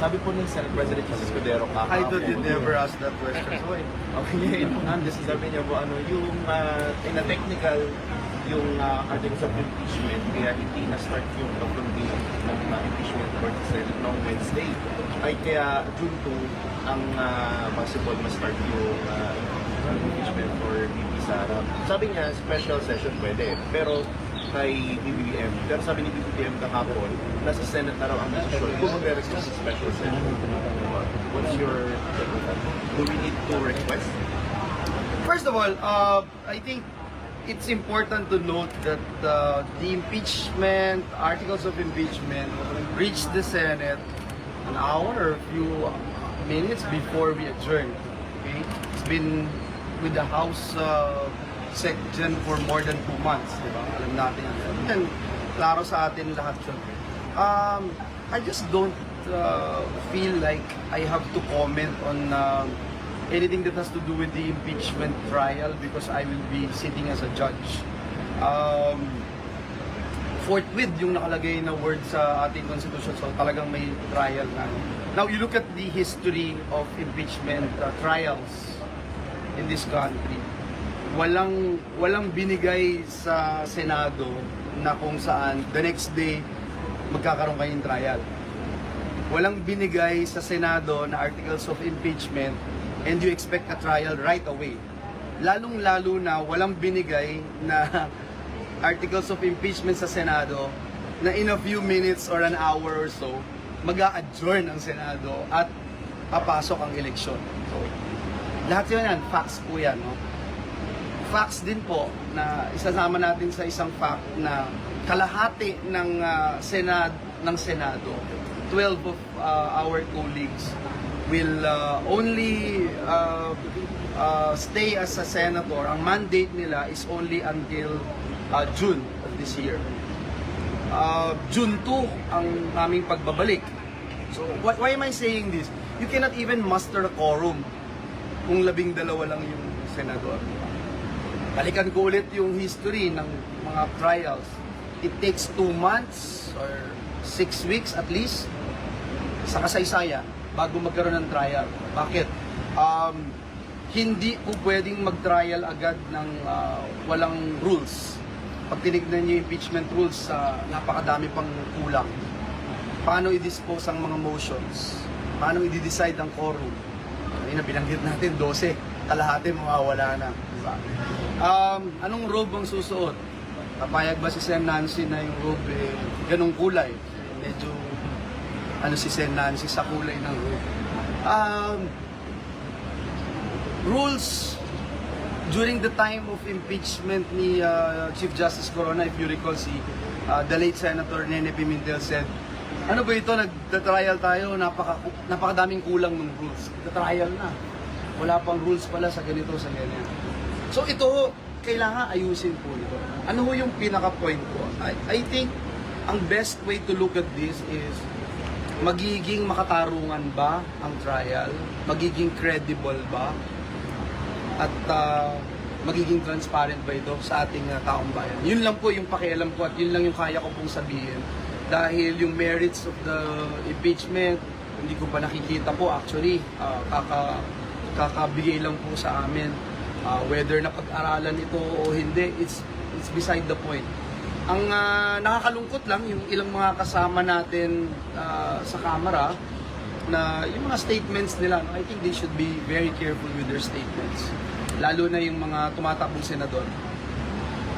sabi po ni Senate President Jesus Escudero kahapon. I thought you'd never ask that question. So, Okay, just sabi niya po yung in a technical yung articles of impeachment kaya hindi na-start yung pag-convene ng impeachment court sa Senate noong Wednesday. Ay kaya June 2 ang possible ma-start yung impeachment for VP Sara. Sabi niya special session pwede, pero kay BBM. Pero sabi ni BBM kahapon, nasa Senate na raw ang decision kung mag-request sa special session. What's your take on that? Do we need to request? first of all, I think it's important to note that the impeachment, articles of impeachment, reached the Senate an hour or a few minutes before we adjourned. Okay? It's been with the House section for more than 2 months. Diba? Alam natin yan. And klaro sa atin lahat yun. I just don't feel like I have to comment on anything that has to do with the impeachment trial because I will be sitting as a judge. Forthwith yung nakalagay na word sa ating constitution, so talagang may trial na. Now you look at the history of impeachment trials in this country. Walang binigay sa Senado na kung saan the next day magkakaroon kayong trial. Walang binigay sa Senado na articles of impeachment and you expect a trial right away. Lalong-lalo na walang binigay na articles of impeachment sa Senado na in a few minutes or an hour or so, mag-a-adjourn ang Senado at papasok ang eleksyon. So, lahat yun yan, facts po yan. No? Facts din po na isasama natin sa isang fact na kalahati ng Senado, 12 of our colleagues will only stay as a senator. Ang mandate nila is only until June of this year. June 2 ang aming pagbabalik. So why am I saying this? You cannot even muster a quorum kung 12 lang yung senador. Balikan ko ulit yung history ng mga trials. It takes 2 months or 6 weeks at least sa kasaysayan bago magkaroon ng trial. Bakit? Hindi po pwedeng mag-trial agad ng walang rules. Pag tinignan niyo yung impeachment rules, napakadami pang kulang. Paano i-dispose ang mga motions? Paano i-decide ang quorum? Ayun na, binanggit natin, 12. Kalahati mawawala na. Diba? Anong robe ang susuot? Papayag ba si Sen Nancy na yung robe ganong kulay? Medyo si Sen Nancy sa kulay ng robe. Rules during the time of impeachment ni Chief Justice Corona, if you recall, the late Senator Nene Pimentel said, ano ba ito, nagtatrial tayo, napakadaming kulang ng rules. Nagtatrial na. Wala pang rules pala sa ganito, sa ganyan. So ito, kailangan ayusin po ito. Ano ho yung pinaka-point ko? I think ang best way to look at this is magiging makatarungan ba ang trial? Magiging credible ba? At magiging transparent ba ito sa ating taong bayan? Yun lang po yung pakialam ko at yun lang yung kaya ko pong sabihin. Dahil yung merits of the impeachment, hindi ko pa nakikita po actually. Kakabigay lang po sa amin. Whether napag-aralan ito o hindi, it's beside the point. Ang nakakalungkot lang, yung ilang mga kasama natin sa Kamara, na yung mga statements nila, I think they should be very careful with their statements. Lalo na yung mga tumatakbong senador.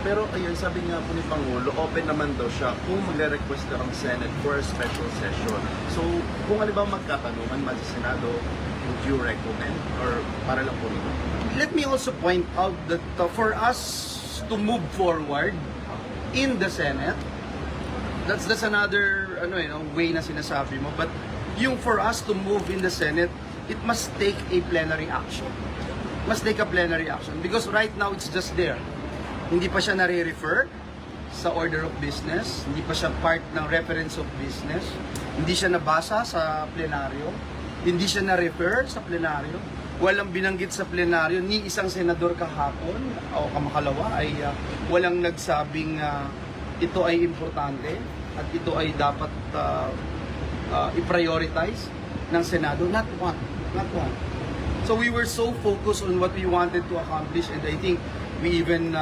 Pero ayun, sabi nga po ni Pangulo, open naman daw siya kung magre-request na ang Senate for a special session. So, kung ano ba magkatanungan man sa Senado, would you recommend? Or para lang po nito? Let me also point out that for us to move forward in the Senate, that's another way na sinasabi mo. But yung for us to move in the Senate, it must take a plenary action. Must take a plenary action because right now it's just there. Hindi pa siya nare-refer sa order of business, hindi pa siya part ng reference of business, hindi siya nabasa sa plenaryo, hindi siya na-refer sa plenaryo, walang binanggit sa plenaryo, ni isang senador kahapon o kamakalawa ay walang nagsabing ito ay importante at ito ay dapat i-prioritize. ng Senado. Not one. Not one. So we were so focused on what we wanted to accomplish, and I think we even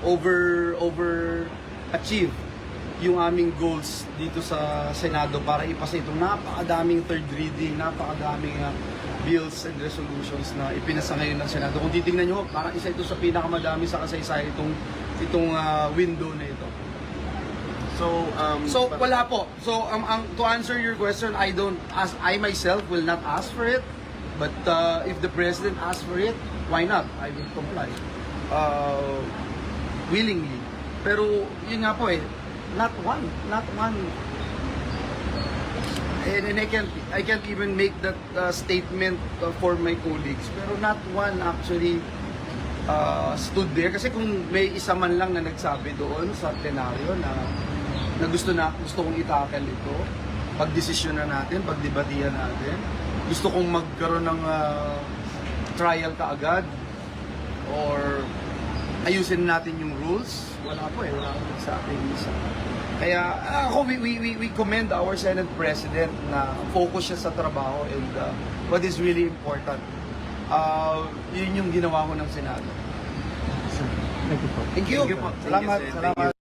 overachieve yung aming goals dito sa Senado para ipasa itong napakadaming third reading, napakadaming bills and resolutions na ipinasa ngayon ng Senado. Kung titingnan nyo, parang isa ito sa pinakamadami sa kasaysayan itong window na ito. So wala po. So to answer your question, I myself will not ask for it. But if the president asks for it, why not? I will comply. Willingly. Pero yun nga po not one. And I can't even make that statement for my colleagues. Pero not one actually stood there. Kasi kung may isa man lang na nagsabi doon sa plenaryo na gusto kong itackle ito, pagdesisyon na natin, pagdebatihan natin, gusto kong magkaroon ng trial kaagad or ayusin natin yung rules, wala po wala akong nagsabi isa. Kaya ako, we commend our Senate President na focus siya sa trabaho and what is really important. Yun yung ginawa ko ng Senado. Thank you po. Thank you. Thank you po. Salamat. Thank you, Sen. Salamat.